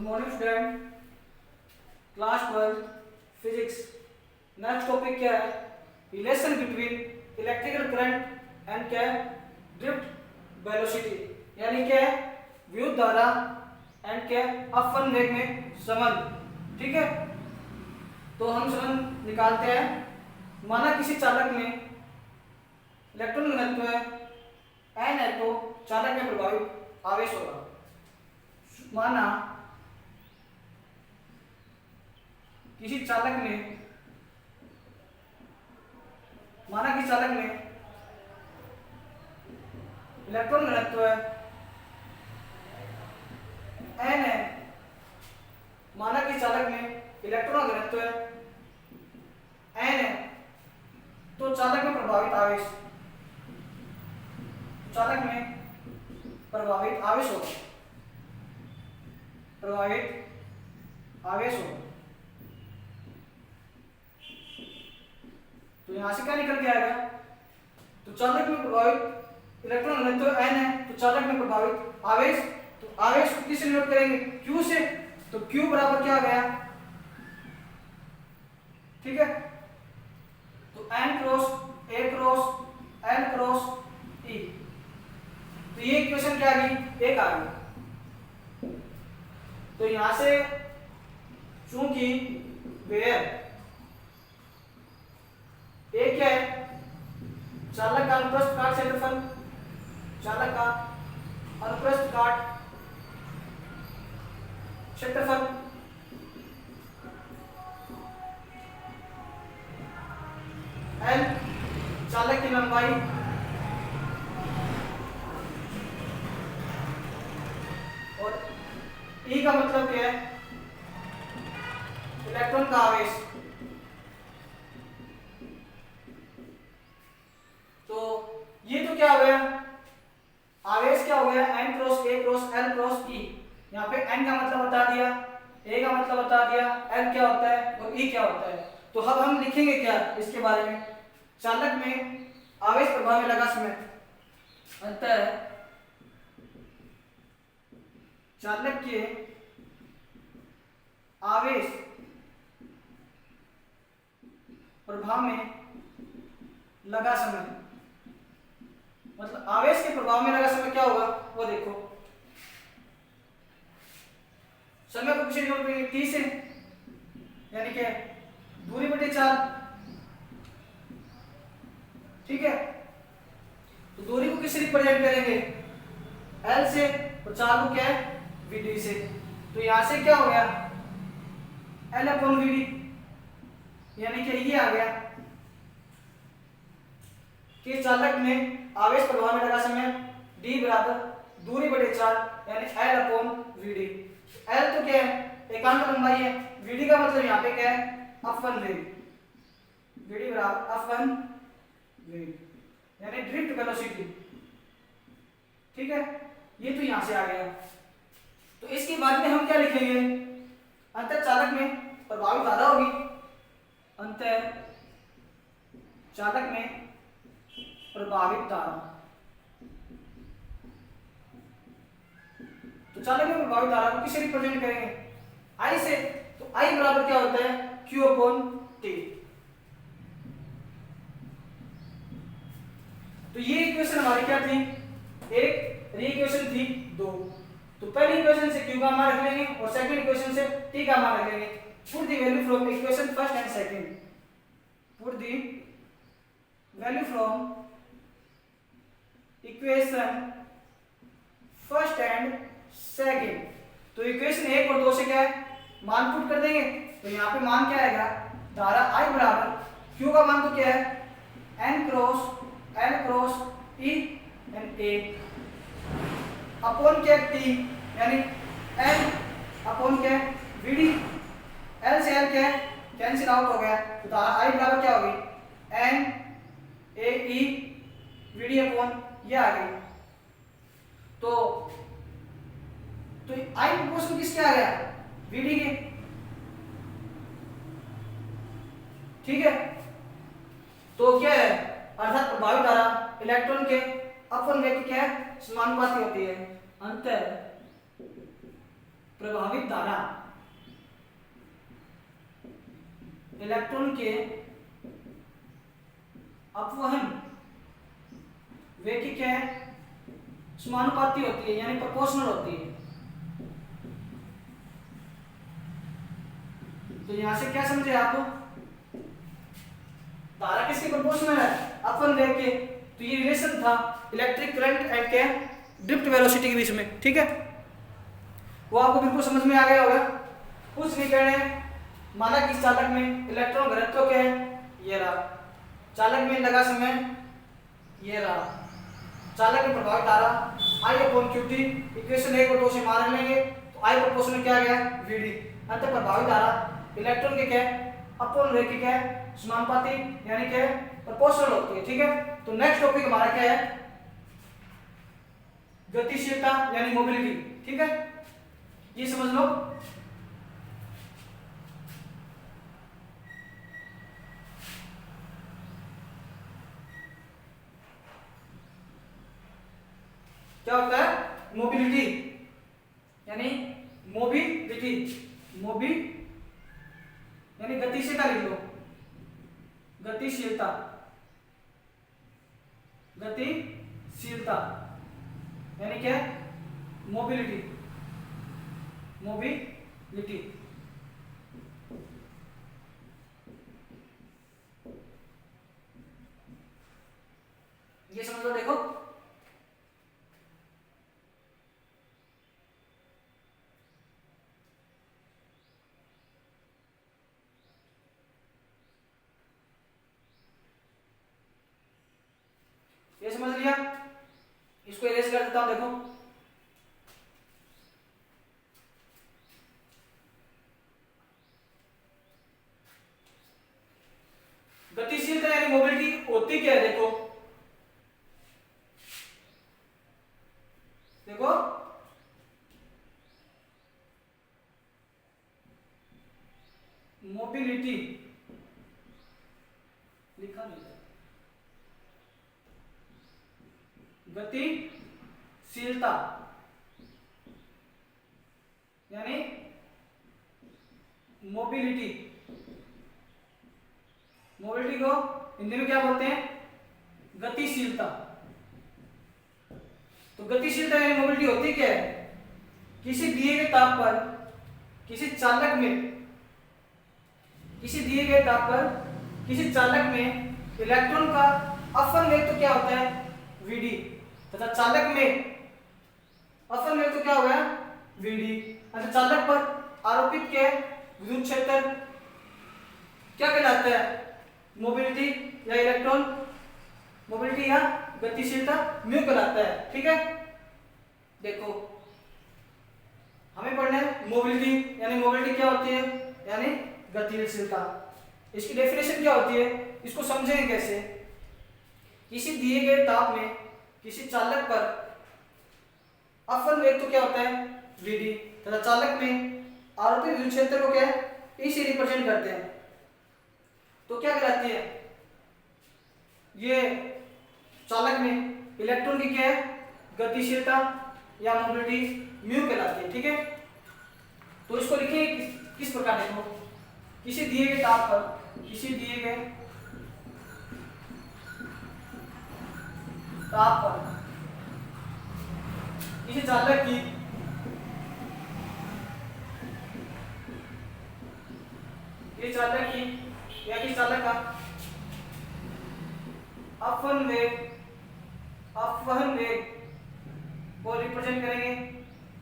Good morning student, class 12 physics. Next topic क्या है? Relation between electrical current and क्या है? ड्रिफ्ट वेलोसिटी, यानी क्या है? विद्युत धारा एंड क्या है? अपवन वेग में संबंध। ठीक है, तो हम संबंध निकालते हैं। माना किसी चालक में इलेक्ट्रॉन घनत्व n है तो चालक में प्रभावित आवेश होगा। माना किसी चालक में इलेक्ट्रॉन घनत्व n है। माना कि चालक में इलेक्ट्रॉन घनत्व n है तो चालक में प्रभावित आवेश होगा। तो यहां से क्या निकल के आएगा? तो चालक में प्रभावित इलेक्ट्रॉन घनत्व n है तो चालक में प्रभावित आवेश, तो आवेश को किससे नोट करेंगे? q से। तो q बराबर क्या आ गया? ठीक है, तो n cross a cross n cross e। तो ये इक्वेशन क्या आ गई? एक आ गई। तो यहां से चूंकि वेयर ए क्या है? चालक का अनुप्रस्थ काट क्षेत्रफल, चालक का अनुप्रस्थ काट क्षेत्रफल, एल चालक की लंबाई, और ई का मतलब क्या है? इलेक्ट्रॉन का आवेश। तो ये तो क्या हो गया? आवेश क्या हो गया? n cross a cross l cross e। यहाँ पे n का मतलब बता दिया, a का मतलब बता दिया, l क्या होता है और e क्या होता है। तो अब हम लिखेंगे क्या इसके बारे में? चालक में आवेश प्रभाव में लगा समय अंतर चालक के आवेश प्रभाव में लगा समय, मतलब आवेश के प्रभाव में लगा समय क्या होगा वो देखो। समय को किसी जोड़ देंगे t से, यानी कि दूरी बटे 4। ठीक है, तो दूरी को किससे रिप्रेजेंट करेंगे? l से, और 4 को क्या है? vd से। तो यहां से क्या हो गया? l अपॉन vd, यानी कि ये आ गया कि चालक में आवेश प्रभाव में लगा समय d बराबर दूरी बटे 4 यानी l अपॉन vd। l तो क्या है? एकांक लंबाई है। vd का मतलब यहाँ पे क्या है? अपवन वेग। vd बराबर अपवन वेग यानी ड्रिफ्ट वेलोसिटी। ठीक है, ये तो यहां से आ गया। तो इसके बाद में हम क्या लिखेंगे? अंतर चालक में प्रभावित धारा होगी, अंतर चालक में प्रभावित धारा। तो चालक में प्रभावित धारा को किससे रिप्रेजेंट करेंगे? I से। तो I बराबर क्या होता है? Q upon T। तो ये इक्वेशन हमारी क्या थी? एक, री इक्वेशन थी 2। तो पहली इक्वेशन से Q का मान रख लेंगे और सेकंड इक्वेशन से T का मान रख लेंगे। Put the value from equation first and second. Put the value from equation first and second. तो इक्वेशन 1 और 2 से क्या है? मान पुट कर देंगे। तो यहाँ पे मान क्या आएगा? धारा I बराबर Q का मान तो क्या है? n cross l cross e and a upon क्या? T यानी l अपॉन क्या? vd। l से l क्या है? कैंसिल आउट हो गया। तो धारा I बराबर क्या होगी? n a e vd upon ये आ गई। तो I प्रोपोर्शनल किसके आ गया? vd के। ठीक है, तो क्या है? अर्थात प्रभावित धारा इलेक्ट्रॉन के अपवन वेग की क्या है? समानुपाती होती है। अंतर प्रभावित धारा इलेक्ट्रॉन के अपवहन वेग की क्या है, समानुपाती होती है, यानी प्रोपोर्शनल होती है। तो यहां से क्या समझे आप, धारा किसके प्रोपोर्शनल है, अपवहन वेग के। तो ये रिलेशन था इलेक्ट्रिक करंट एंड क्या ड्रिफ्ट वेलोसिटी के बीच में, ठीक है। वो आपको बिल्कुल समझ में आ गया होगा। कुछ नहीं कहने, माना कि इस चालक में इलेक्ट्रॉन घनत्व क्या है, ये रहा। चालक में लगा समय, ये रहा। चालक में प्रभावित धारा I/QT, इक्वेशन 1 और 2 से मान लेंगे तो I प्रोपोर्शनल क्या आ गया, VD। अंत प्रभावित धारा इलेक्ट्रॉन के क्या अपवहन वेग की क्या समानुपाती, यानी क्या प्रोपोर्शनल होती है, ठीक है। तो नेक्स्ट टॉपिक हमारा क्या है, गतिशीलता यानी मोबिलिटी, ठीक है। ये समझ लो। क्या होता है मोबिलिटी, यानी मोबिलिटी, मोबी यानी गतिशीलता लिख लो, गतिशीलता, गतिशीलता यानी क्या मोबिलिटी, मोबिलिटी। ये समझ लो, देखो ये समझ लिया। इसको इरेज कर देता हूं, देखो गतिशीलता यानी मोबिलिटी होती क्या है, देखो देखो मोबिलिटी लिखा नहीं है, गतिशीलता यानी मोबिलिटी। मोबिलिटी को हिंदी में क्या बोलते हैं, गतिशीलता। तो गतिशीलता यानी मोबिलिटी होती क्या है, किसी दिए गए ताप पर किसी चालक में, किसी दिए गए ताप पर किसी चालक में इलेक्ट्रॉन का अपवहन वेग तो क्या होता है, Vd, तथा चालक में अपवहन वेग तो क्या होगा, Vd। अच्छा, चालक पर आरोपित क्या है विद्युत क्षेत्र क्या कहलाता है, मोबिलिटी या इलेक्ट्रॉन मोबिलिटी या गतिशीलता म्यू कहलाता है, ठीक है। देखो हमें पढ़ना है मोबिलिटी, यानी मोबिलिटी क्या होती है, यानी गतिशीलता। इसकी डेफिनेशन क्या होती है, इसको समझेंगे कैसे। किसी दिए गए ताप में किसी चालक पर अपवहन वेग तो क्या होता है, Vd, तथा चालक में आरोपित विद्युत क्षेत्र को क्या है, E से रिप्रेजेंट करते हैं। तो क्या कहलाती है, ये चालक में इलेक्ट्रॉन की क्या है, गतिशीलता या मोबिलिटी म्यू कहलाती है, ठीक है। तो इसको लिखिए किस प्रकार, देखो किसी दिए गए ताप पर, किसी दिए गए ताप पर किसी चालक की ये चालक की या किसी चालक का अपवहन वेग को रिप्रेजेंट करेंगे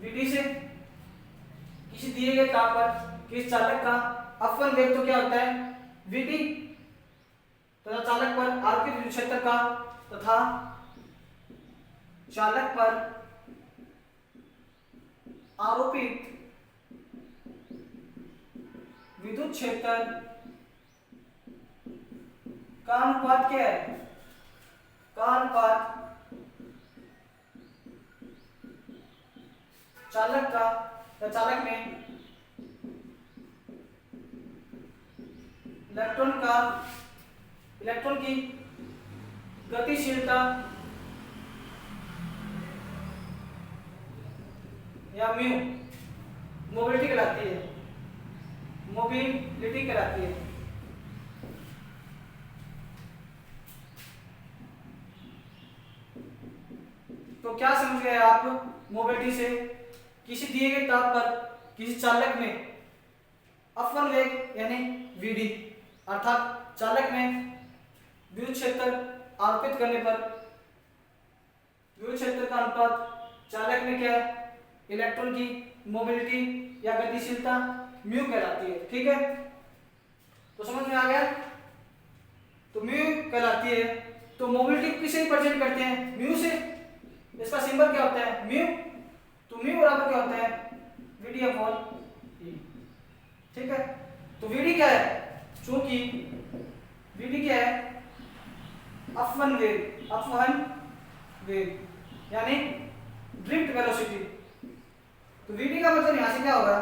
Vd से। किसी दिए गए ताप पर किसी चालक का अपवहन वेग तो क्या होता है, Vd, तथा चालक पर आरोपित विद्युत क्षेत्र का, तथा चालक पर आरोपित विद्युत क्षेत्र का अनुपात क्या है, का अनुपात चालक का या चालक में इलेक्ट्रॉन की गतिशीलता या म्यू मोबिलिटी कहलाती है, मोबिलिटी कहलाती है। तो क्या समझ गए आप मोबिलिटी से? किसी दिए गए ताप पर किसी चालक में अपवन वेग यानी Vd अर्थात चालक में विद्युत क्षेत्र आरोपित करने पर विद्युत क्षेत्र का अनुपात चालक में क्या है? इलेक्ट्रॉन की मोबिलिटी या गतिशीलता म्यू कहलाती है। ठीक है, तो समझ में आ गया? तो म्यू कहलाती है। तो मोबिलिटी को किससे रिप्रेजेंट करते हैं? म्यू से। इसका सिंबल क्या होता है? म्यू। तो म्यू बराबर क्या होता है? Vd upon E। ठीक है, तो Vd क्या है? चूंकि Vd क्या है? अपवन वेग, अपवहन वेग यानी ड्रिफ्ट वेलोसिटी। तो Vd का मतलब यहां से क्या होगा?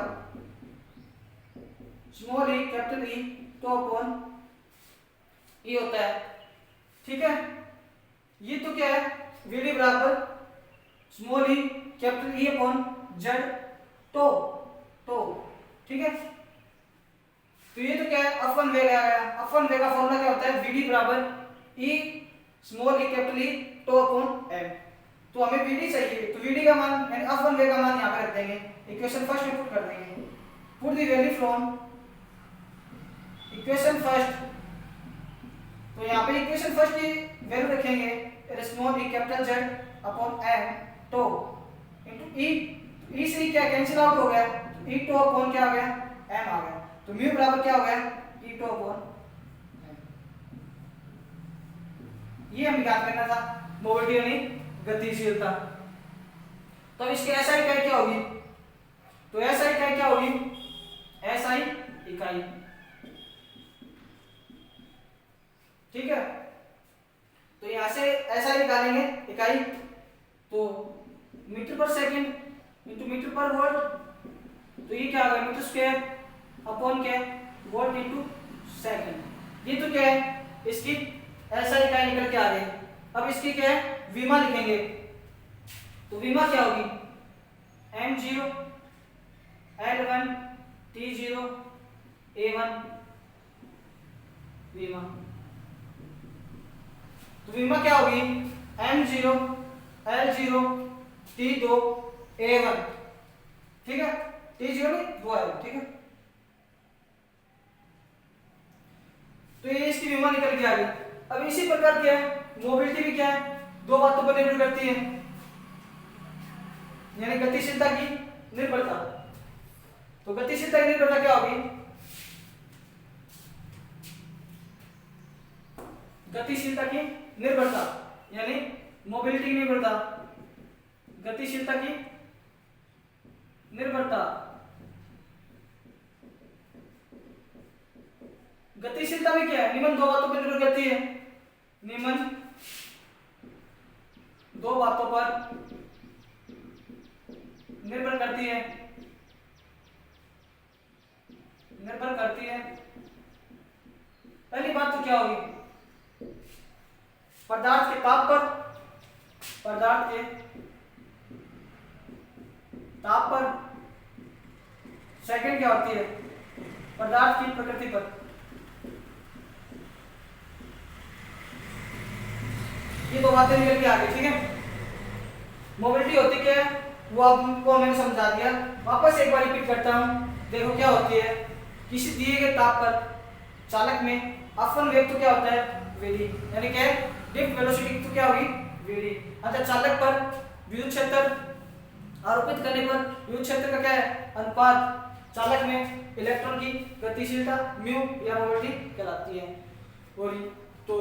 स्मॉल e कैपिटल E तो अपॉन E होता है। ठीक है, ये तो क्या है? Vd बराबर small e capital E upon Z तो ठीक है, तो ये तो क्या है? अपवन वेग आ गया। अपवन वेग का फॉर्मूला क्या होता है? Vd बराबर E small e capital E तो अपॉन m। तो हमें Vd चाहिए, तो Vd का मान यानी अपवन वेग का मान यहां पे रख देंगे, इक्वेशन फर्स्ट में पुट कर देंगे। Put the value from equation first. तो यहां पे इक्वेशन फर्स्ट की वैल्यू रखेंगे small e capital Z upon m तो इनटू E से क्या कैंसिल आउट हो गया? E तो अपॉन क्या आ गया? m आ गया। तो म्यू बराबर क्या हो गया? E तो अपॉन m। ये हमें याद करना था, मोबिलिटी यानी गतिशीलता। तो इसकी SI इकाई क्या होगी? तो SI इकाई क्या होगी? SI इकाई। ठीक है, तो यहां से SI निकालेंगे इकाई, तो मीटर पर सेकंड इंटू मीटर पर वोल्ट। तो ये क्या होगा? मीटर स्क्वायर अपॉन क्या? Volt into second. ये तो क्या है? इसकी SI इकाई निकल के आ गई। अब इसकी क्या है? विमा लिखेंगे। तो विमा क्या होगी? m0 L1 T0 A1 विमा। तो विमा क्या होगी? m0 L0 T2 A1। ठीक है, T0 नहीं 2 आएगा। ठीक है, तो ये इसकी विमा निकल के आ गई। अब इसी प्रकार क्या है? मोबिलिटी भी क्या है? दो बातों पर निर्भर करती है, यानी गतिशीलता की निर्भरता। तो गतिशीलता की निर्भरता क्या होगी? गतिशीलता की निर्भरता यानी मोबिलिटी की निर्भरता, गतिशीलता की निर्भरता। गतिशीलता में क्या है? निम्न दो बातों पर निर्भर करती है। निम्न दो बातों पर निर्भर करती है, निर्भर करती है। पहली बात तो क्या होगी? पदार्थ के ताप पर, पदार्थ के ताप पर। सेकंड क्या होती है? पदार्थ की प्रकृति पर। ये दो बातें निकल के आ गई। ठीक है, मोबिलिटी होती क्या है वो आपको मैंने समझा दिया। वापस एक बार रिपीट करता हूं, देखो क्या होती है। किसी दिए गए ताप पर चालक में अपवन वेग तो क्या होता है? Vd यानी क्या है? ड्रिफ्ट वेलोसिटी तो क्या होगी? Vd। अतः चालक पर विद्युत क्षेत्र आरोपित करने पर विद्युत क्षेत्र का क्या है? अनुपात चालक में इलेक्ट्रॉन की गतिशीलता म्यू या मोबिलिटी कहलाती है। और तो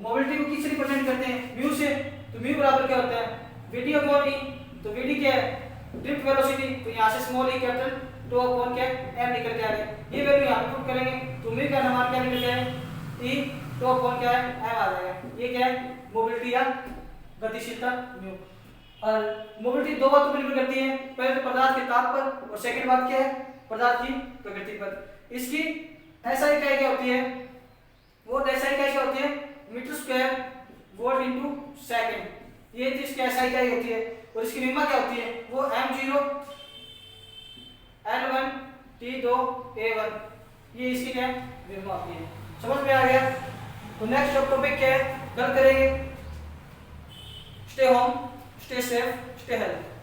मोबिलिटी को किससे रिप्रेजेंट करते हैं? म्यू से। तो म्यू बराबर क्या होता है? Vd upon E। तो Vd क्या है? Drift velocity. तो यहां से स्मॉल e कैपिटल तो अपॉन क्या? m निकल के आ रहे हैं। ये वैल्यू यहां पे पुट करेंगे तो म्यू का मान क्या निकल जाए? E तो अपॉन क्या है? m आ जाएगा। ये क्या है? मोबिलिटी या गतिशीलता म्यू। और मोबिलिटी दो बातों पर निर्भर करती है, पहले तो पदार्थ के ताप पर और सेकंड बात क्या है? पदार्थ की प्रकृति पर। इसकी SI इकाई क्या होती है? वो SI इकाई क्या होती है? Metre square volt into second. ये इसकी SI इकाई होती है। और इसकी विमा क्या होती है? वो m0 L1 T2 A1, ये इसकी क्या वेव मापी है। समझ में आ गया। तो नेक्स्ट टॉपिक क्या है, कल करेंगे। Stay home, stay safe, stay health.